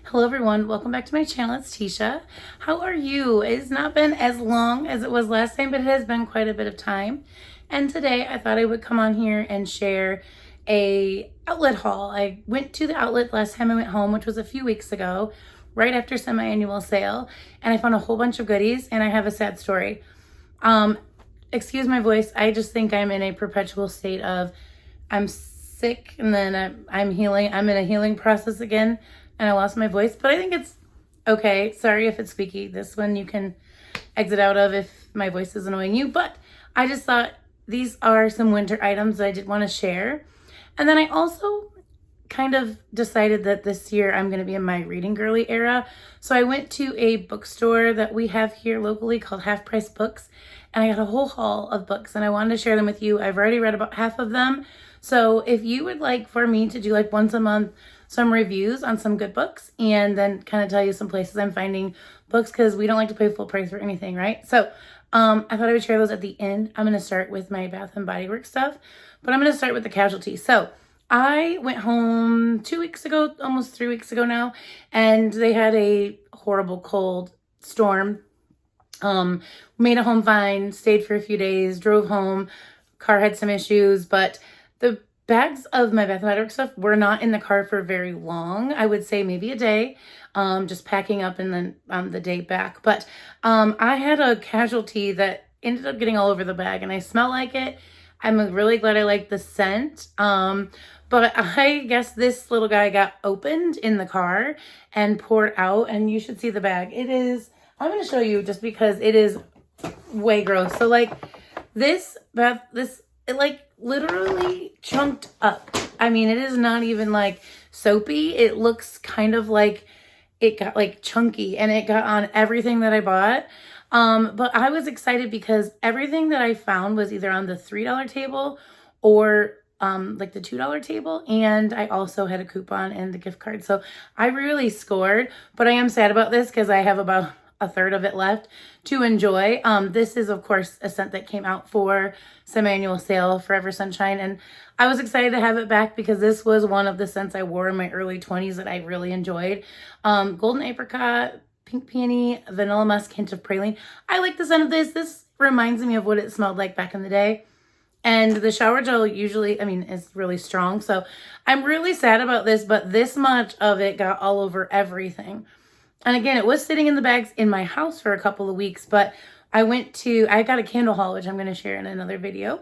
Hello everyone, welcome back to my channel. It's Tisha. How are you? It's not been as long as it was last time, but it has been quite a bit of time. And today I thought I would come on here and share a outlet haul. I went to the outlet last time I went home, which was a few weeks ago, right after semi-annual sale, and I found a whole bunch of goodies, and I have a sad story. Excuse my voice, I just think I'm in a perpetual state of I'm sick and then I'm healing. I'm in a healing process again and I lost my voice, but I think it's okay. Sorry if it's squeaky. This one you can exit out of if my voice is annoying you, but I just thought these are some winter items that I did want to share. And then I also kind of decided that this year I'm going to be in my reading girly era. So I went to a bookstore that we have here locally called Half Price Books, and I got a whole haul of books and I wanted to share them with you. I've already read about half of them. So if you would like for me to do like once a month some reviews on some good books and then kind of tell you some places I'm finding books, because we don't like to pay full price for anything, right? So I thought I would share those at the end. I'm going to start with my Bath and Body Works stuff, but I'm going to start with the casualty. So I went home 2 weeks ago, almost 3 weeks ago now, and they had a horrible cold storm. Made it home fine, stayed for a few days, drove home, car had some issues, but the bags of my Bath and Body Works stuff were not in the car for very long. I would say maybe a day, just packing up and then the day back. But I had a casualty that ended up getting all over the bag, and I smell like it. I'm really glad I like the scent. But I guess this little guy got opened in the car and poured out, and you should see the bag. It is, I'm going to show you just because it is way gross. So like it like literally chunked up. I mean, it is not even like soapy. It looks kind of like it got like chunky, and it got on everything that I bought. But I was excited because everything that I found was either on the $3 table or like the $2 table, and I also had a coupon and the gift card. So I really scored, but I am sad about this because I have about a third of it left to enjoy. This is of course a scent that came out for semi-annual sale, Forever Sunshine, and I was excited to have it back because this was one of the scents I wore in my early 20s that I really enjoyed. Golden apricot, pink peony, vanilla musk, hint of praline. I like the scent of this. This reminds me of what it smelled like back in the day. And the shower gel usually, is really strong. So I'm really sad about this, but this much of it got all over everything. And again, it was sitting in the bags in my house for a couple of weeks, but I got a candle haul, which I'm going to share in another video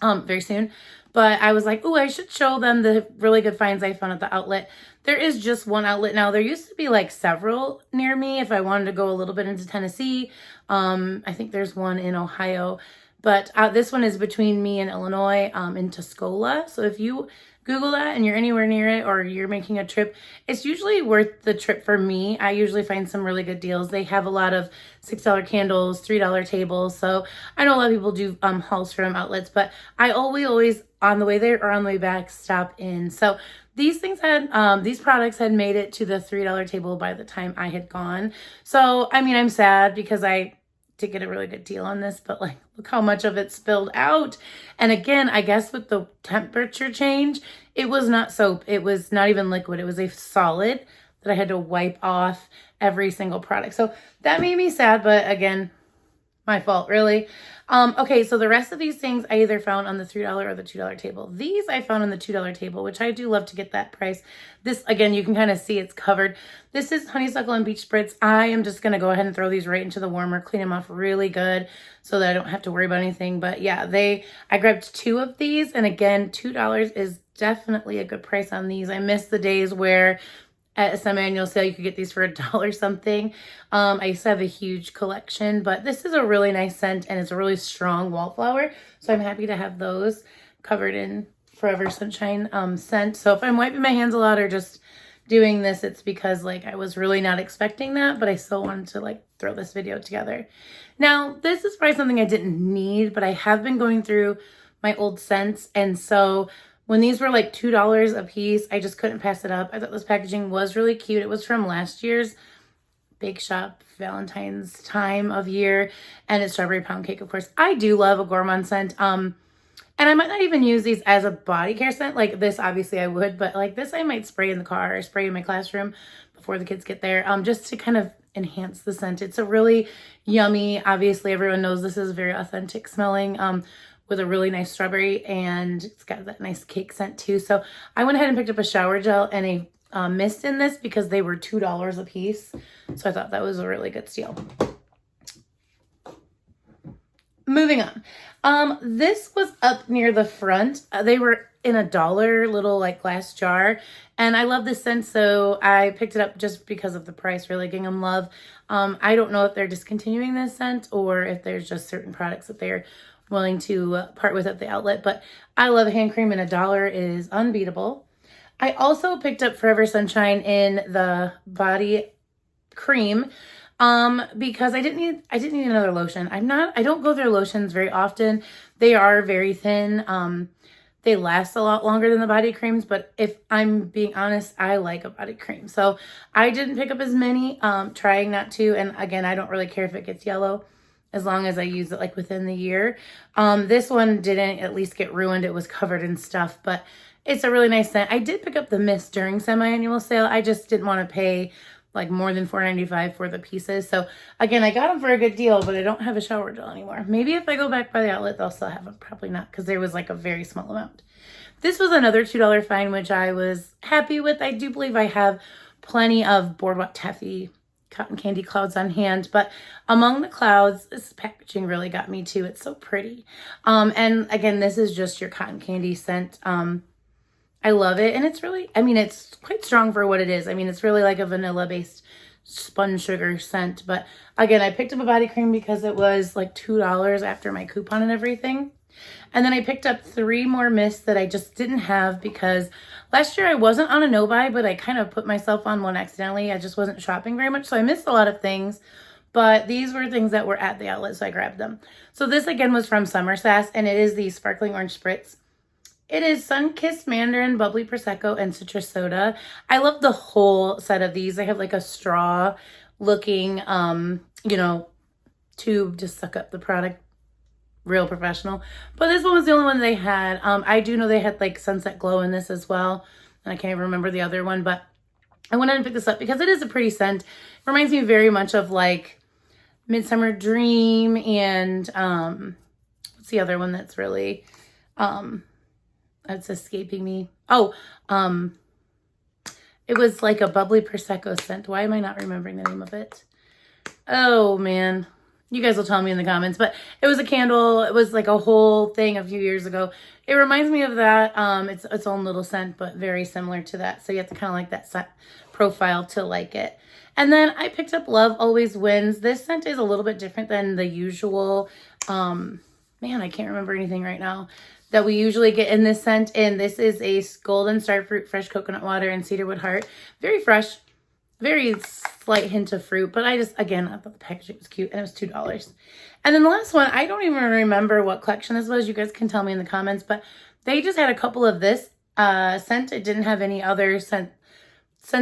very soon. But I was like, oh, I should show them the really good finds I found at the outlet. There is just one outlet now. There used to be like several near me if I wanted to go a little bit into Tennessee. I think there's one in Ohio. But this one is between me and Illinois in Tuscola. So if you Google that and you're anywhere near it or you're making a trip, it's usually worth the trip for me. I usually find some really good deals. They have a lot of $6 candles, $3 tables. So I know a lot of people do hauls from outlets, but I always on the way there or on the way back stop in. So these products had made it to the $3 table by the time I had gone. So I'm sad because I did get a really good deal on this, but like, look how much of it spilled out. And again, I guess with the temperature change, it was not soap. It was not even liquid. It was a solid that I had to wipe off every single product. So that made me sad, but again, my fault, really. Okay, so the rest of these things I either found on the $3 or the $2 table. These I found on the $2 table, which I do love to get that price. This, again, you can kind of see it's covered. This is honeysuckle and beach spritz. I am just going to go ahead and throw these right into the warmer, clean them off really good so that I don't have to worry about anything. But yeah, I grabbed 2 of these, and again, $2 is definitely a good price on these. I miss the days where at a semi-annual sale, you could get these for $1 something. I used to have a huge collection, but this is a really nice scent and it's a really strong wallflower. So I'm happy to have those covered in Forever Sunshine scent. So if I'm wiping my hands a lot or just doing this, it's because like I was really not expecting that, but I still wanted to like throw this video together. Now, this is probably something I didn't need, but I have been going through my old scents, and so when these were like $2 a piece, I just couldn't pass it up. I thought this packaging was really cute. It was from last year's Bake Shop Valentine's time of year, and it's strawberry pound cake, of course. I do love a gourmand scent. And I might not even use these as a body care scent. Like this, obviously I would, but like this I might spray in the car or spray in my classroom before the kids get there, just to kind of enhance the scent. It's a really yummy, obviously everyone knows this is very authentic smelling, with a really nice strawberry, and it's got that nice cake scent too. So I went ahead and picked up a shower gel and a mist in this because they were $2 a piece. So I thought that was a really good steal. Moving on. This was up near the front. They were in a $1 little like glass jar, and I love this scent, so I picked it up just because of the price. Really giving them love. I don't know if they're discontinuing this scent or if there's just certain products that they're willing to part with at the outlet, but I love hand cream, and $1 is unbeatable. I also picked up Forever Sunshine in the body cream because I didn't need another lotion. I don't go through lotions very often. They are very thin. They last a lot longer than the body creams, but if I'm being honest, I like a body cream. So I didn't pick up as many, trying not to. And again, I don't really care if it gets yellow as long as I use it like within the year. This one didn't at least get ruined. It was covered in stuff, but it's a really nice scent. I did pick up the mist during semi-annual sale. I just didn't want to pay like more than $4.95 for the pieces. So again, I got them for a good deal, but I don't have a shower gel anymore. Maybe if I go back by the outlet, they'll still have them. Probably not, because there was like a very small amount. This was another $2 find, which I was happy with. I do believe I have plenty of Boardwalk Taffy cotton candy clouds on hand, but among the clouds, this packaging really got me too. It's so pretty. And again, this is just your cotton candy scent. I love it. And it's really, I mean, it's quite strong for what it is. I mean, it's really like a vanilla-based spun sugar scent. But again, I picked up a body cream because it was like $2 after my coupon and everything. And then I picked up 3 more mists that I just didn't have because last year I wasn't on a no-buy, but I kind of put myself on one accidentally. I just wasn't shopping very much, so I missed a lot of things. But these were things that were at the outlet, so I grabbed them. So this again was from Summer Sass, and it is the Sparkling Orange Spritz. It is Sun-Kissed Mandarin, Bubbly Prosecco, and Citrus Soda. I love the whole set of these. They have like a straw looking, tube to suck up the product. Real professional. But this one was the only one they had. I do know they had like Sunset Glow in this as well. And I can't even remember the other one, but I went ahead and picked this up because it is a pretty scent. It reminds me very much of like Midsummer Dream and what's the other one that's really that's escaping me. Oh, it was like a bubbly Prosecco scent. Why am I not remembering the name of it? Oh man. You guys will tell me in the comments, but it was a candle. It was like a whole thing a few years ago. It reminds me of that. It's its own little scent, but very similar to that. So you have to kind of like that scent profile to like it. And then I picked up Love Always Wins. This scent is a little bit different than the usual. Man, I can't remember anything right now that we usually get in this scent. And this is a Golden Star Fruit, Fresh Coconut Water, and Cedarwood Heart. Very fresh. Very slight hint of fruit, but I thought the packaging was cute, and it was $2. And then the last one, I don't even remember what collection this was. You guys can tell me in the comments, but they just had a couple of this scent. It didn't have any other scents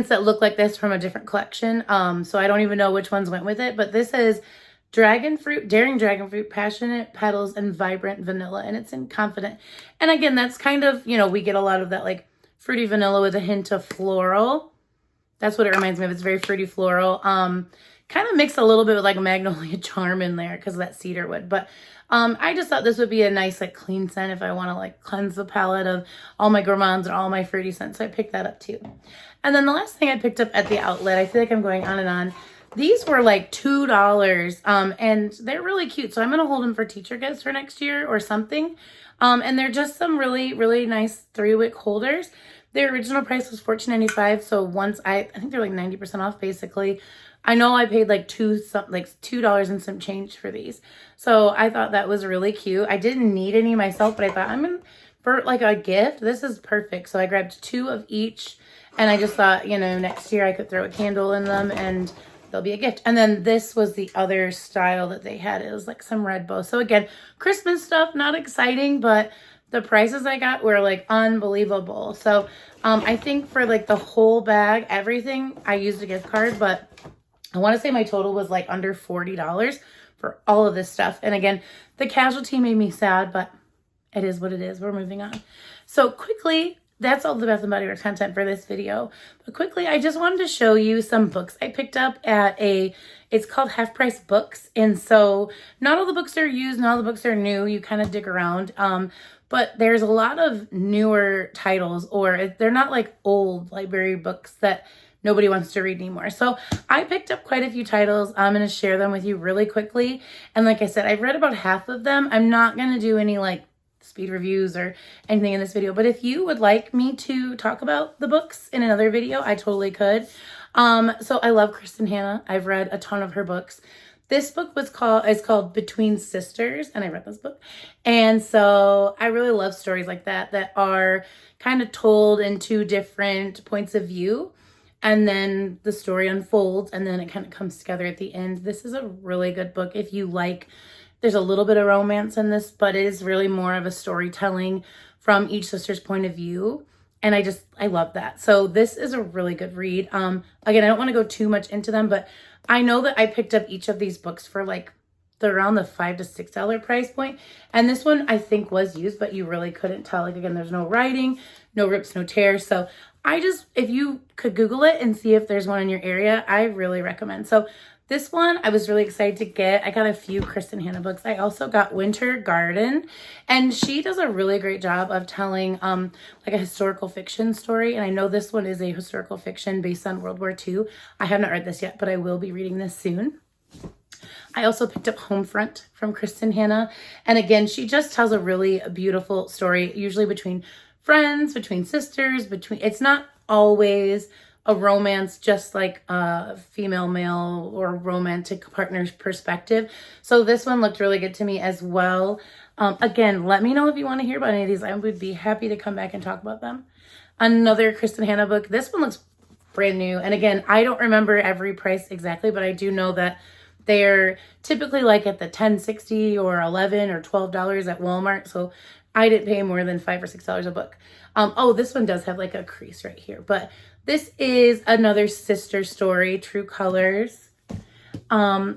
that look like this from a different collection. So I don't even know which ones went with it, but this is Daring Dragon Fruit, Passionate Petals, and Vibrant Vanilla, and it's in Confident. And again, that's kind of, we get a lot of that like fruity vanilla with a hint of floral. That's what it reminds me of. It's very fruity floral. Kind of mixed a little bit with like a Magnolia Charm in there because of that cedarwood. But I just thought this would be a nice like clean scent if I want to like cleanse the palette of all my gourmands and all my fruity scents. So I picked that up too. And then the last thing I picked up at the outlet, I feel like I'm going on and on. These were like $2 and they're really cute. So I'm going to hold them for teacher gifts for next year or something. And they're just some really, really nice 3-wick holders. Their original price was $14.95, so once I think they're like 90% off basically. I know I paid like $2 and some change for these. So I thought that was really cute. I didn't need any myself, but I thought for like a gift, this is perfect. So I grabbed 2 of each, and I just thought, next year I could throw a candle in them and they'll be a gift. And then this was the other style that they had. It was like some red bow. So again, Christmas stuff, not exciting, but the prices I got were like unbelievable. So I think for like the whole bag, everything, I used a gift card, but I want to say my total was like under $40 for all of this stuff. And again, the casualty made me sad, but it is what it is. We're moving on. So quickly, that's all the Bath and Body Works content for this video. But quickly, I just wanted to show you some books I picked up at it's called Half Price Books. And so not all the books are used, not all the books are new. You kind of dig around. But there's a lot of newer titles, or they're not like old library books that nobody wants to read anymore. So I picked up quite a few titles. I'm going to share them with you really quickly. And like I said, I've read about half of them. I'm not going to do any like speed reviews or anything in this video, but if you would like me to talk about the books in another video, I totally could. So I love Kristen Hanna. I've read a ton of her books. This book is called Between Sisters, and I read this book. And so I really love stories like that are kind of told in two different points of view, and then the story unfolds, and then it kind of comes together at the end. This is a really good book if you like. There's a little bit of romance in this, but it is really more of a storytelling from each sister's point of view. And I love that. So this is a really good read. Again, I don't want to go too much into them, but I know that I picked up each of these books for like around the $5 to $6 price point. And this one I think was used, but you really couldn't tell. Like, again, there's no writing, no rips, no tears. So if you could Google it and see if there's one in your area, I really recommend. So this one I was really excited to get. I got a few Kristen Hanna books. I also got Winter Garden, and she does a really great job of telling like a historical fiction story. And I know this one is a historical fiction based on World War II. I have not read this yet, but I will be reading this soon. I also picked up Homefront from Kristen Hanna. And again, she just tells a really beautiful story, usually between friends, between sisters, it's not always a romance, just like a female, male, or romantic partner's perspective. So this one looked really good to me as well. Again, let me know if you want to hear about any of these. I would be happy to come back and talk about them. Another Kristen Hanna book. This one looks brand new. And again, I don't remember every price exactly, but I do know that they're typically like at the $10.60 or $11 or $12 at Walmart. So I didn't pay more than $5 or $6 a book. Oh, this one does have like a crease right here, but this is another sister story, True Colors. I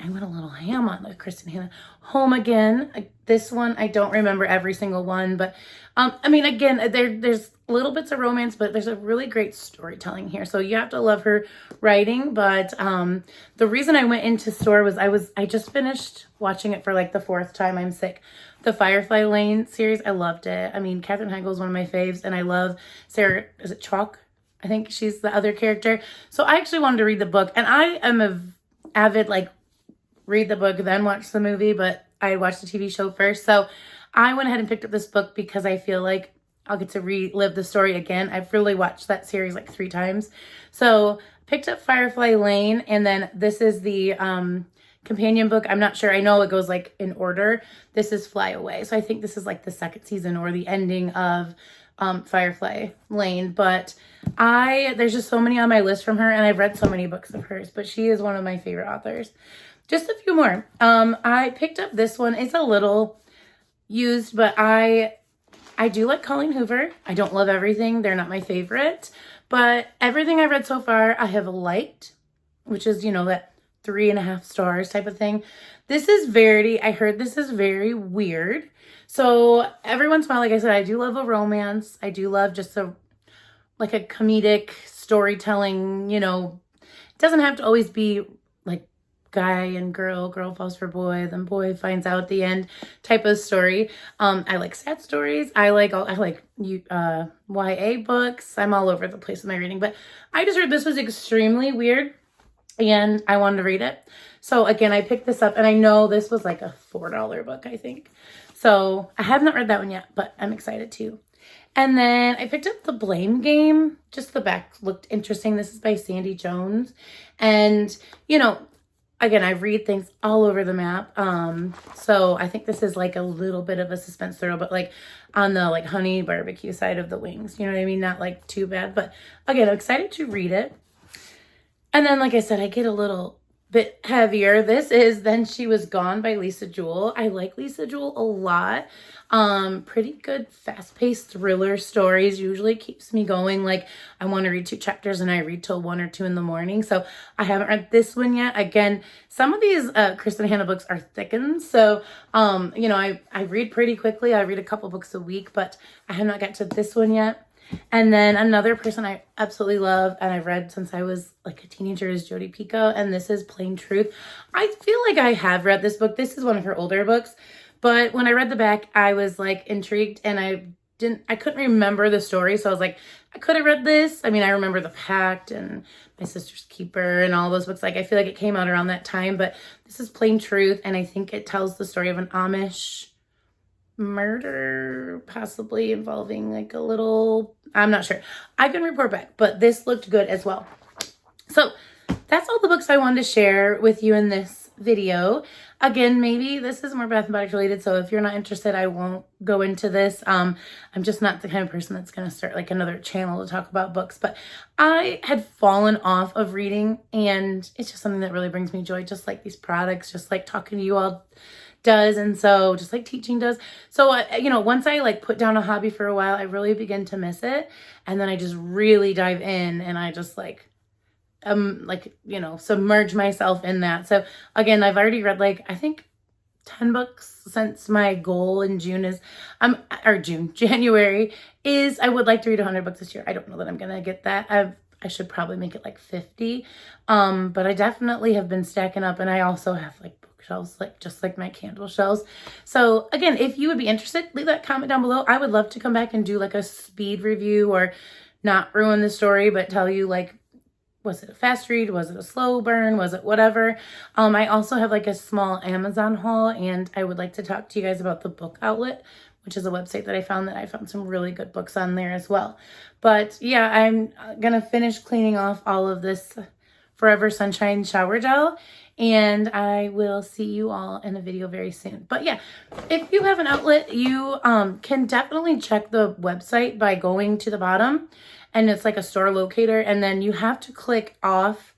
went a little ham on the Kristen Hanna. Home Again. This one, I don't remember every single one, but I mean, again, there's little bits of romance, but there's a really great storytelling here. So you have to love her writing. But the reason I went into store was I just finished watching it for like the 4th time. I'm sick. The Firefly Lane series, I loved it. I mean, Katherine Heigl is one of my faves, and I love Sarah, is it Chalk? I think she's the other character. So I actually wanted to read the book, and I am a avid, like, read the book, then watch the movie, but I watched the TV show first. So I went ahead and picked up this book because I feel like I'll get to relive the story again. I've really watched that series like 3 times. So picked up Firefly Lane, and then this is the companion book. I'm not sure. I know it goes like in order. This is Fly Away. So I think this is like the 2nd season or the ending of Firefly Lane. But there's just so many on my list from her, and I've read so many books of hers, but she is one of my favorite authors. Just a few more. I picked up this one. It's a little used, but I do like Colleen Hoover. I don't love everything. They're not my favorite, but everything I've read so far I have liked, which is, that 3.5 stars type of thing. I heard this is very weird. So every once in a while, like I said, I do love a romance. I do love just a comedic storytelling, it doesn't have to always be like guy and girl falls for boy, then boy finds out at the end type of story. I like sad stories. I like YA books. I'm all over the place with my reading, but I just heard this was extremely weird, and I wanted to read it. So again, I picked this up, and I know this was like a $4 book, I think. So I have not read that one yet, but I'm excited too. And then I picked up The Blame Game. Just the back looked interesting. This is by Sandy Jones. And, again, I read things all over the map. So I think this is like a little bit of a suspense thriller, but like on the like honey barbecue side of the wings. You know what I mean? Not like too bad. But again, I'm excited to read it. And then, like I said, I get a little bit heavier. This is Then She Was Gone by Lisa Jewell. I like Lisa Jewell a lot. Pretty good fast-paced thriller stories. Usually keeps me going. Like, I want to read 2 chapters and I read till 1 or 2 in the morning. So I haven't read this one yet. Again, some of these Kristen Hanna books are thickened. So, you know, I read pretty quickly. I read a couple books a week, but I have not got to this one yet. And then another person I absolutely love and I've read since I was like a teenager is Jodi Picoult, and this is Plain Truth. I feel like I have read this book. This is one of her older books, but when I read the back, I was like intrigued and I couldn't remember the story. So I was like, I could have read this. I mean, I remember The Pact and My Sister's Keeper and all those books. Like, I feel like it came out around that time, but this is Plain Truth. And I think it tells the story of an Amish murder, possibly involving like a little, I'm not sure. I can report back, but this looked good as well. So that's all the books I wanted to share with you in this video. Again, maybe this is more Bath & Body related, so if you're not interested, I won't go into this. I'm just not the kind of person that's going to start like another channel to talk about books, but I had fallen off of reading, and it's just something that really brings me joy, just like these products, just like talking to you all does, and so just like teaching does. So you know, once I like put down a hobby for a while, I really begin to miss it, and then I just really dive in and I just like you know, submerge myself in that. So again, I've already read like I think 10 books since my goal in January is I would like to read 100 books this year. I don't know that I'm gonna get that. I should probably make it like 50, but I definitely have been stacking up, and I also have like bookshelves, like just like my candle shelves. So again, if you would be interested, leave that comment down below. I would love to come back and do like a speed review, or not ruin the story, but tell you like, was it a fast read? Was it a slow burn? Was it whatever? I also have like a small Amazon haul, and I would like to talk to you guys about the Book Outlet, which is a website that I found some really good books on there as well. But yeah, I'm gonna finish cleaning off all of this Forever Sunshine shower gel, and I will see you all in a video very soon. But yeah, if you have an outlet, you can definitely check the website by going to the bottom, and it's like a store locator, and then you have to click off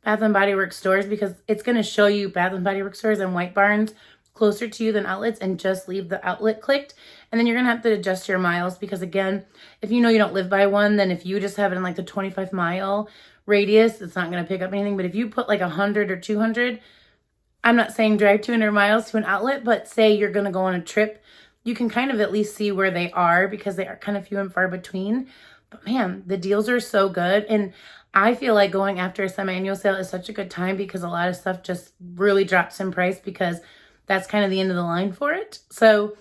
Bath & Body Works stores, because it's going to show you Bath & Body Works stores and White Barns closer to you than outlets, and just leave the outlet clicked. And then you're going to have to adjust your miles, because again, if you know you don't live by one, then if you just have it in like the 25-mile radius, it's not going to pick up anything. But if you put like 100 or 200, I'm not saying drive 200 miles to an outlet, but say you're going to go on a trip, you can kind of at least see where they are, because they are kind of few and far between. But man, the deals are so good. And I feel like going after a semi-annual sale is such a good time, because a lot of stuff just really drops in price, because that's kind of the end of the line for it. So,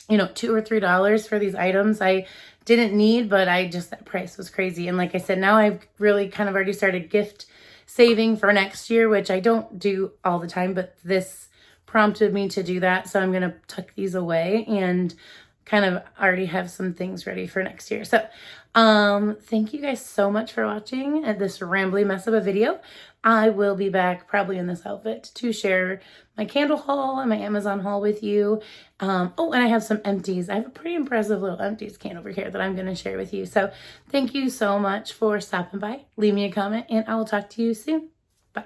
you know, $2 or $3 for these items I didn't need, but that price was crazy. And like I said, now I've really kind of already started gift saving for next year, which I don't do all the time, but this prompted me to do that. So I'm going to tuck these away and kind of already have some things ready for next year. So thank you guys so much for watching this rambly mess of a video. I will be back probably in this outfit to share my candle haul and my Amazon haul with you. Oh, and I have some empties. I have a pretty impressive little empties can over here that I'm going to share with you. So thank you so much for stopping by. Leave me a comment, and I will talk to you soon. Bye.